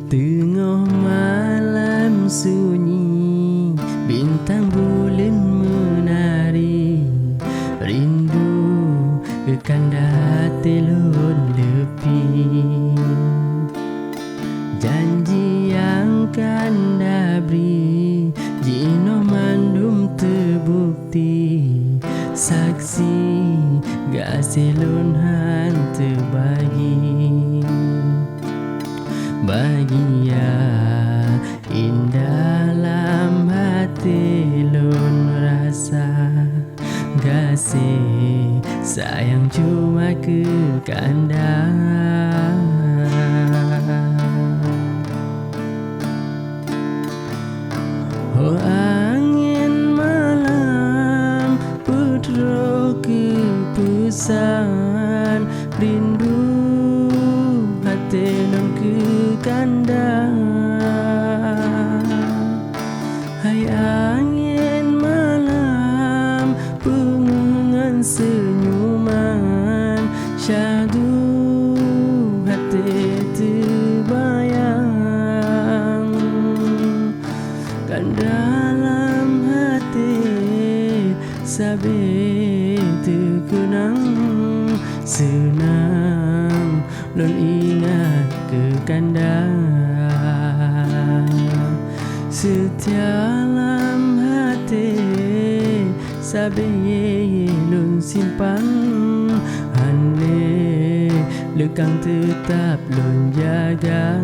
Tengah malam sunyi, bintang bulan menari, rindu kekanda telun lepi. Janji yang kanda beri, jino mandum terbukti, saksi gak selun han terbagi. Bahagia indah dalam hati lun rasa, kasih sayang cuma ke kanda. Oh angin malam putra kepusan, rindu hati nun ke kanda. Hai angin malam pengungan senyuman, syahdu hati terbayang. Kan dalam hati sabi terkenang, senang lon ingat ke kanda. Setialam hati sabi lon simpan, hane lekang tetap lon jaga.